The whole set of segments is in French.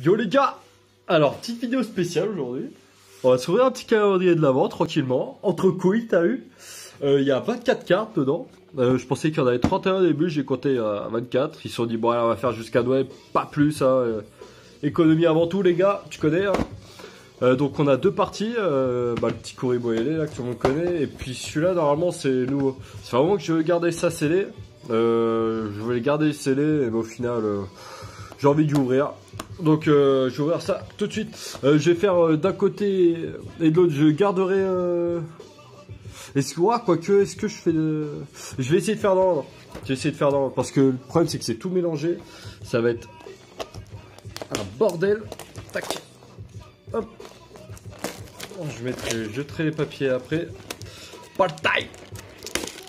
Yo les gars. Alors, petite vidéo spéciale aujourd'hui. On va s'ouvrir un petit calendrier de l'avant tranquillement. Entre couilles, t'as eu. Il y a 24 cartes dedans. Je pensais qu'il y en avait 31 au début, j'ai compté 24. Ils se sont dit, bon, allez, on va faire jusqu'à Noël, pas plus. Hein. Économie avant tout, les gars, tu connais. Hein. Donc, on a deux parties. Le petit Kuribo ailé, là, que tout le monde connaît. Et puis, celui-là, normalement, c'est nouveau. C'est vraiment que je veux garder ça scellé. Je voulais garder scellé, mais au final, j'ai envie d'y ouvrir. Donc, je vais ouvrir ça tout de suite. Je vais faire d'un côté et de l'autre, je garderai. Est-ce que je fais Je vais essayer de faire dans l'ordre. Je vais essayer de faire dans l'ordre. Parce que le problème, c'est que c'est tout mélangé. Ça va être un bordel. Tac. Hop. Je jeterai les papiers après. Pas de taille.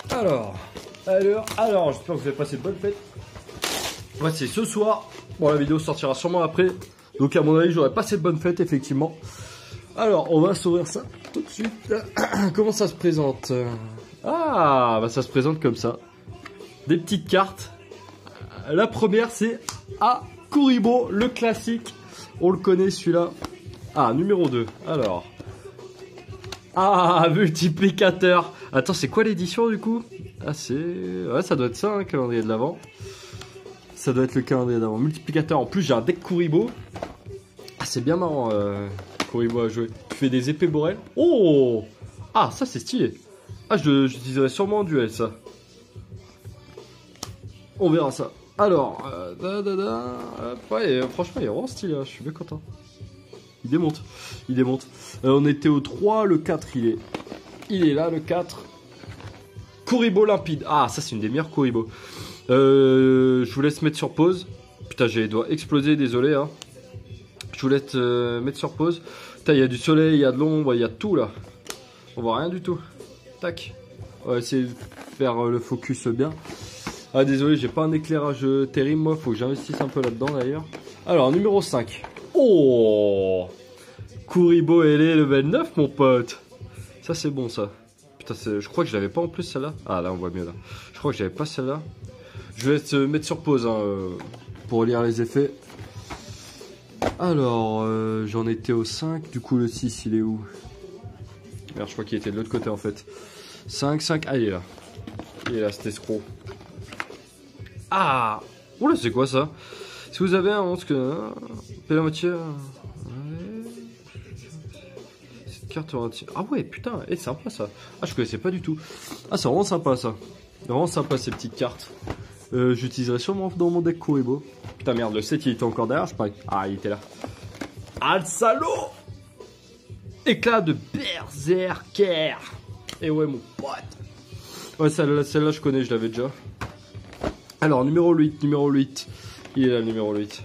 Alors, j'espère que vous avez passé de bonnes fêtes. Ouais, c'est ce soir. Bon, la vidéo sortira sûrement après. Donc, à mon avis, j'aurais passé de bonnes fêtes, effectivement. Alors, on va s'ouvrir ça tout de suite. Comment ça se présente? Ah, bah ça se présente comme ça. Des petites cartes. La première, c'est Kuribo, le classique. On le connaît, celui-là. Ah, numéro 2. Alors. Ah, multiplicateur. Attends, c'est quoi l'édition, du coup? Ah, c'est... Ouais, ça doit être ça, hein, calendrier de l'avant. Ça doit être le calendrier d'avant. Multiplicateur. En plus, j'ai un deck Kuribo. Ah, c'est bien marrant, Kuribo à jouer. Tu fais des épées Borel. Oh! Ah, ça, c'est stylé. Ah, j'utiliserai sûrement en duel, ça. On verra ça. Alors, ouais, franchement, il est vraiment stylé. Hein. Je suis bien content. Il démonte. Il démonte. On était au 3. Le 4, il est là, le 4. Kuribo limpide. Ah, ça, c'est une des meilleures Kuribo. Je vous laisse mettre sur pause. Putain, j'ai les doigts explosés, désolé. Hein. Je vous laisse mettre sur pause. Putain, il y a du soleil, il y a de l'ombre, il y a tout là. On voit rien du tout. Tac. On va essayer de faire le focus bien. Ah, désolé, j'ai pas un éclairage terrible, moi. Faut que j'investisse un peu là-dedans d'ailleurs. Alors, numéro 5. Oh! Kuribo ailé level 9, mon pote. Ça, c'est bon, ça. Putain, je crois que je l'avais pas en plus, celle-là. Ah, là, on voit mieux là. Je crois que j'avais pas celle-là. Je vais te mettre sur pause hein, pour lire les effets. Alors, j'en étais au 5. Du coup, le 6, il est où? Merde, je crois qu'il était de l'autre côté en fait. 5. Ah, il est là. Il est là, cet escroc. Ah! Oula, c'est quoi ça? Si vous avez un monstre que. Paie la moitié. Cette carte aura. Ah ouais, putain, c'est sympa ça. Ah, je connaissais pas du tout. Ah, c'est vraiment sympa ça. Vraiment sympa ces petites cartes. J'utiliserai sûrement dans mon deck Kuribo. Putain merde, le 7 il était encore derrière, je parie. Ah, il était là. Ah le salaud! Éclat de Berserker. Et ouais mon pote. Ouais, celle-là je connais, je l'avais déjà. Alors, numéro 8. Il est là, le numéro 8.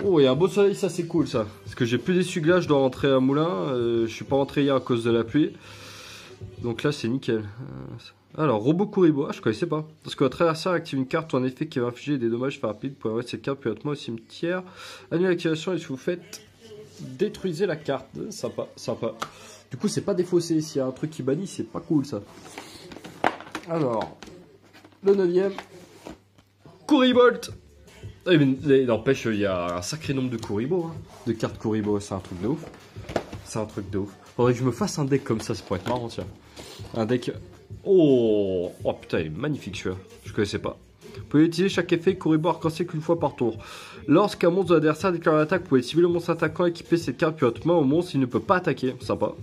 Oh, il y a un beau soleil, ça c'est cool ça. Parce que j'ai plus d'essuie-glace, je dois rentrer à Moulin. Je suis pas rentré hier à cause de la pluie. Donc là c'est nickel. Alors, Robot Kuribo, ah je connaissais pas. Parce que votre adversaire active une carte ou un effet qui va infliger des dommages rapides. Pour envoyer cette carte plus hautement au cimetière. Annulez l'activation et si vous faites détruisez la carte. Sympa, sympa. Du coup, c'est pas défaussé. S'il y a un truc qui bannit, c'est pas cool ça. Alors, le 9ème. Kuribolt. Il n'empêche, il y a un sacré nombre de Kuribo. Hein. De cartes Kuribo, c'est un truc de ouf. C'est un truc de ouf. Faudrait que je me fasse un deck comme ça pourrait être marrant, tiens. Un deck. Oh putain, il est magnifique celui-là. Je connaissais pas. Vous pouvez utiliser chaque effet Kuribo arc-en-ciel qu'une fois par tour. Lorsqu'un monstre de l'adversaire déclare l'attaque, vous pouvez cibler le monstre attaquant et équiper cette carte puis votre main au monstre, il ne peut pas attaquer. Sympa.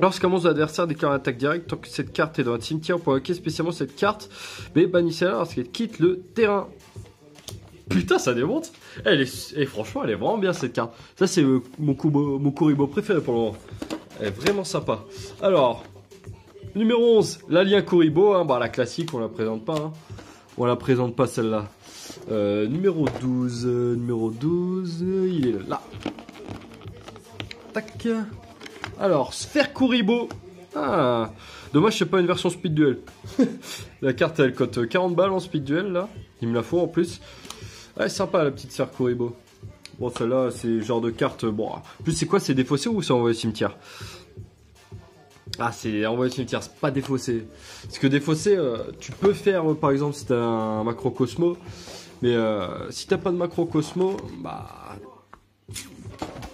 Lorsqu'un monstre de l'adversaire déclare l'attaque directe, tant que cette carte est dans un cimetière, vous pouvez invoquer spécialement cette carte, mais bannissez-la lorsqu'elle quitte le terrain. Putain, ça démonte. Et franchement, elle est vraiment bien cette carte. Ça, c'est mon Kuribo préféré pour le moment. Elle est vraiment sympa. Alors, numéro 11, l'alien Kuribo. Hein, bah, la classique, on la présente pas. Hein. On la présente pas celle-là. Numéro 12. Il est là. Tac. Alors, Sphère Kuribo. Ah, dommage, c'est pas une version speed duel. La carte, elle cote 40 balles en speed duel, là. Il me la faut en plus. Ouais, sympa la petite Sphère Kuribo. Bon, celle-là, c'est le genre de carte. Bon, en plus, c'est quoi? C'est défaussé ou c'est envoyé au cimetière? Ah, c'est envoyé au cimetière, c'est pas défaussé. Parce que défaussé, tu peux faire, par exemple, si t'as un macrocosmo, Mais si t'as pas de macro Cosmo, bah...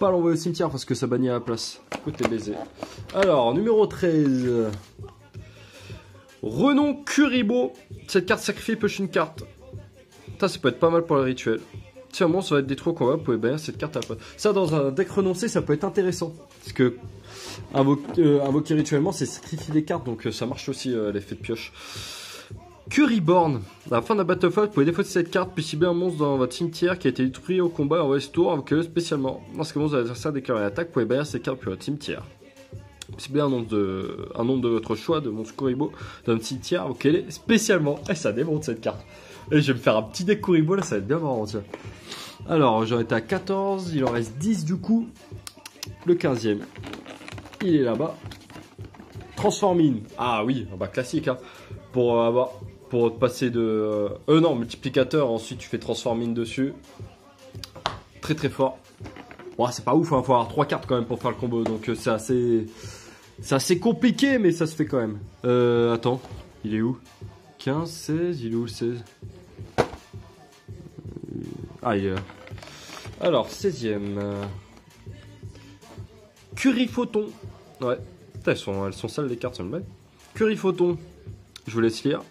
pas l'envoyer au cimetière parce que ça bannit à la place. Côté baisé. Alors, numéro 13. Renom Kuribo. Cette carte sacrifiée pioche une carte. Ça peut être pas mal pour le rituel. Si un monstre va être détruit au combat, vous pouvez bannir cette carte à la place. Ça, dans un deck renoncé, ça peut être intéressant. Parce que invoquer rituellement, c'est sacrifier des cartes. Donc ça marche aussi l'effet de pioche. Kuriborn. À la fin d'un Battlefall, vous pouvez défausser cette carte, puis cibler un monstre dans votre cimetière qui a été détruit au combat en ce tour, invoquez-le spécialement. Lorsque le monstre de l'adversaire déclare une attaque, vous pouvez bannir cette carte puis votre cimetière. Ciblez un nombre de votre choix de monstre Kuribo dans votre cimetière, invoquez-les spécialement. Et ça démonte cette carte. Et je vais me faire un petit deck Kuribo là, ça va être bien marrant, tiens. Alors, j'en étais à 14, il en reste 10 du coup. Le 15e, il est là-bas. Transforming. Ah oui, bah classique, hein. Pour passer de... non, multiplicateur, ensuite tu fais transforming dessus. Très très fort. Bon, c'est pas ouf, hein, faut avoir 3 cartes quand même pour faire le combo, donc c'est assez compliqué, mais ça se fait quand même. Attends, il est où? 15, 16, il est où le 16? Ah, il est là. Alors, 16e. Curryphoton. Ouais, putain, elles sont sales les cartes, ça me met. Curryphoton. Je vous laisse lire.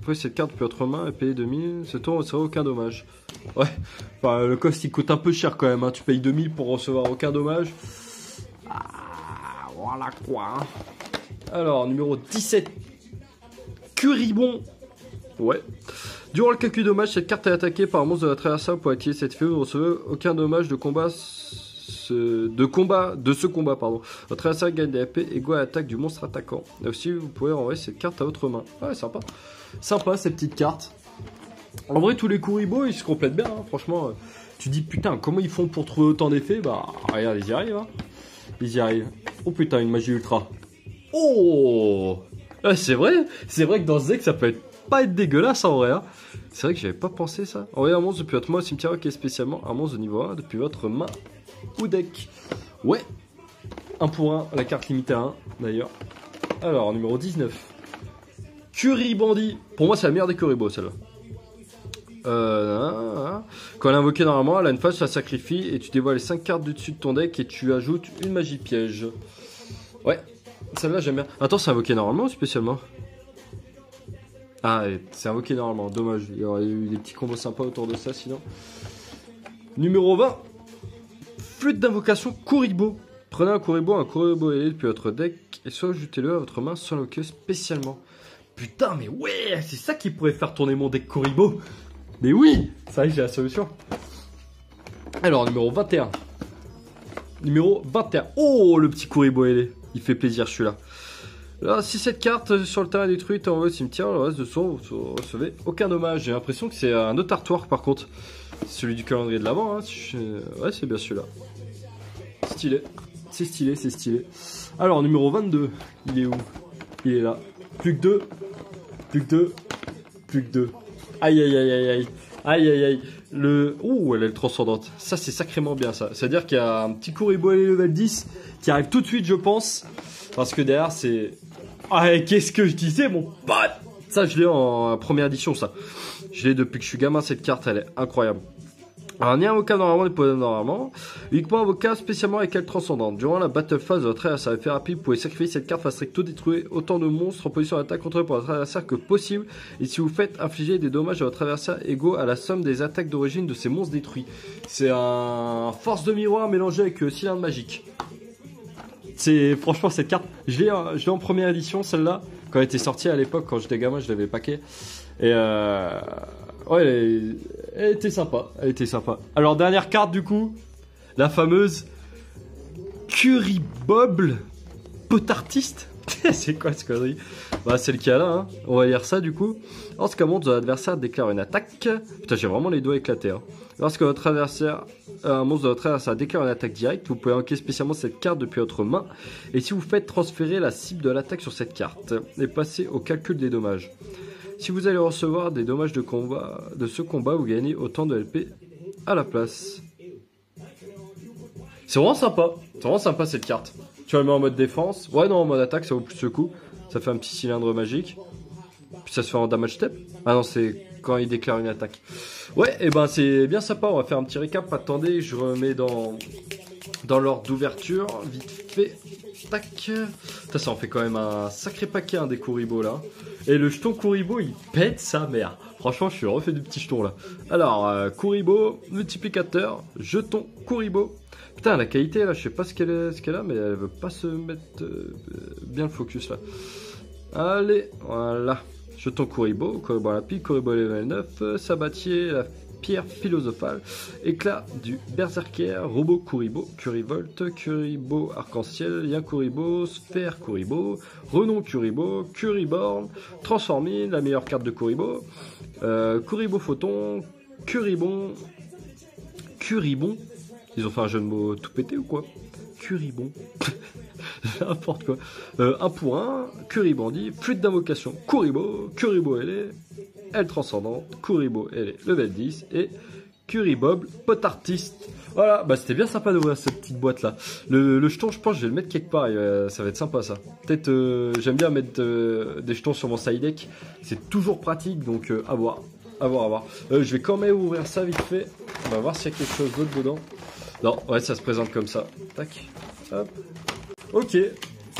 Après, cette carte peut être main et payer 2000. Ce tour ne recevra aucun dommage. Ouais, enfin, le cost il coûte un peu cher quand même. Hein. Tu payes 2000 pour recevoir aucun dommage. Ah, voilà quoi. Alors, numéro 17. Currybon. Ouais. Durant le calcul dommage, cette carte est attaquée par un monstre de votre adversaire. Pour activer cette effet, vous ne recevez aucun dommage de combat. De ce combat, pardon. Votre adversaire gagne des AP égaux à l'attaque du monstre attaquant. Là aussi, vous pouvez renvoyer cette carte à votre main. Ouais, sympa. Sympa, ces petites cartes. En vrai, tous les Kuribo, ils se complètent bien, hein. Franchement. Tu dis, putain, comment ils font pour trouver autant d'effets? Bah, regarde, ils y arrivent, hein. Ils y arrivent. Oh putain, une magie ultra. Oh, c'est vrai que dans ce deck, ça peut pas être dégueulasse, en vrai, hein. C'est vrai que j'avais pas pensé ça. Envoyez un monstre depuis votre main au cimetière, qui est spécialement un monstre de niveau 1 depuis votre main ou deck. Ouais. 1 pour 1, la carte limitée à 1 d'ailleurs. Alors, numéro 19. Curry Bandit. Pour moi, c'est la meilleure des Kuribo, celle-là. Quand elle est invoquée normalement, elle a une phase, ça sacrifie et tu dévoiles les 5 cartes du dessus de ton deck et tu ajoutes une magie piège. Ouais, celle-là j'aime bien. Attends, c'est invoqué normalement ou spécialement? Ah, c'est invoqué normalement, dommage. Il y aurait eu des petits combos sympas autour de ça sinon. Numéro 20. Flûte d'invocation Kuribo. Prenez un Kuribo ailé depuis votre deck et soit ajoutez-le à votre main sans l'invoquer spécialement. Putain, mais ouais, c'est ça qui pourrait faire tourner mon deck Kuribo. Mais oui, ça y est, j'ai la solution. Alors, numéro 21. Numéro 21. Oh, le petit Kuribo ailé. Il fait plaisir, celui-là. Là, si cette carte sur le terrain est détruite, envoie au cimetière, le reste de son, vous ne recevez aucun dommage. J'ai l'impression que c'est un autre artwork par contre. Celui du calendrier de l'avant. Hein. Ouais, c'est bien celui-là. Stylé. C'est stylé, c'est stylé. Alors, numéro 22. Il est où? Il est là. Plus que 2. Plus que 2. Plus que 2. Aïe, aïe, aïe, aïe, aïe. Aïe, aïe, aïe. Ouh, elle est transcendante. Ça, c'est sacrément bien, ça. C'est-à-dire qu'il y a un petit Kuribo level 10 qui arrive tout de suite, je pense. Parce que derrière, c'est... Ah, qu'est-ce que je disais, mon pote? Ça, je l'ai en première édition, ça. Je l'ai depuis que je suis gamin, cette carte, elle est incroyable. Alors, ni invocat normalement, ni poème normalement. Uniquement invocat spécialement avec elle transcendante. Durant la battle phase de votre adversaire effet rapide, vous pouvez sacrifier cette carte face recto, détruire autant de monstres en position d'attaque contre pour votre adversaire que possible. Et si vous faites infliger des dommages à votre adversaire égaux à la somme des attaques d'origine de ces monstres détruits. C'est un force de miroir mélangé avec cylindre magique. C'est franchement cette carte, je l'ai en première édition celle-là. Quand elle était sortie à l'époque, quand j'étais gamin, je l'avais paqué. Et ouais, elle était sympa, elle était sympa. Alors dernière carte du coup, la fameuse Currybobble Potartiste. C'est quoi ce connerie? Bah c'est le cas là, hein. On va lire ça du coup. Lorsqu'un monstre de l'adversaire déclare une attaque. Putain, j'ai vraiment les doigts éclatés, hein. Lorsque votre adversaire, un monstre de votre adversaire déclare une attaque directe, vous pouvez invoquer spécialement cette carte depuis votre main. Et si vous faites transférer la cible de l'attaque sur cette carte et passer au calcul des dommages. Si vous allez recevoir des dommages de ce combat, vous gagnez autant de LP à la place. C'est vraiment sympa cette carte. Tu la mets en mode défense. Ouais, non, en mode attaque, ça vaut plus ce coup. Ça fait un petit cylindre magique. Puis ça se fait en damage step. Ah non, c'est quand il déclare une attaque. Ouais, et ben c'est bien sympa, on va faire un petit récap. Attendez, je remets dans l'ordre d'ouverture, vite fait. Tac. Putain, ça en fait quand même un sacré paquet des Kuribo là. Et le jeton Kuribo, il pète sa mère. Franchement, je suis refait du petit jeton là. Alors, Kuribo, multiplicateur, jeton Kuribo. Putain, la qualité là, je sais pas ce qu'elle a, mais elle veut pas se mettre bien le focus là. Allez, voilà. Jeton Kuribo, Kuribo à la pile, Kuribo level 9, Sabatier, la pierre philosophale, éclat du berserker, robot Kuribo, Kurivolt, Kuribo arc-en-ciel, lien Kuribo, sphère Kuribo, renom Kuribo, Kuriborn, transformine, la meilleure carte de Kuribo, Kuribo photon, Kuribon, ils ont fait un jeu de mots tout pété ou quoi? Kuribon. N'importe quoi. 1 pour 1, Kuribandi, flûte d'invocation, Kuribo, Kuribo LA, L transcendante, Kuribo LA level 10 et Kuribob, pot artiste. Voilà, bah c'était bien sympa d'ouvrir cette petite boîte là. Le jeton, je pense que je vais le mettre quelque part et ça va être sympa ça. Peut-être, j'aime bien mettre des jetons sur mon side deck, c'est toujours pratique donc à voir. À voir. Je vais quand même ouvrir ça vite fait. On va voir s'il y a quelque chose d'autre dedans. Non, ouais, ça se présente comme ça. Tac, hop. Ok, et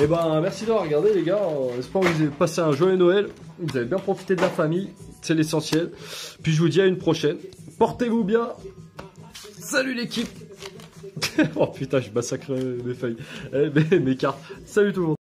ben merci d'avoir regardé les gars, j'espère que vous avez passé un joyeux Noël, vous avez bien profité de la famille, c'est l'essentiel. Puis je vous dis à une prochaine, portez-vous bien, salut l'équipe. Oh putain, je massacre mes feuilles, mes cartes, salut tout le monde.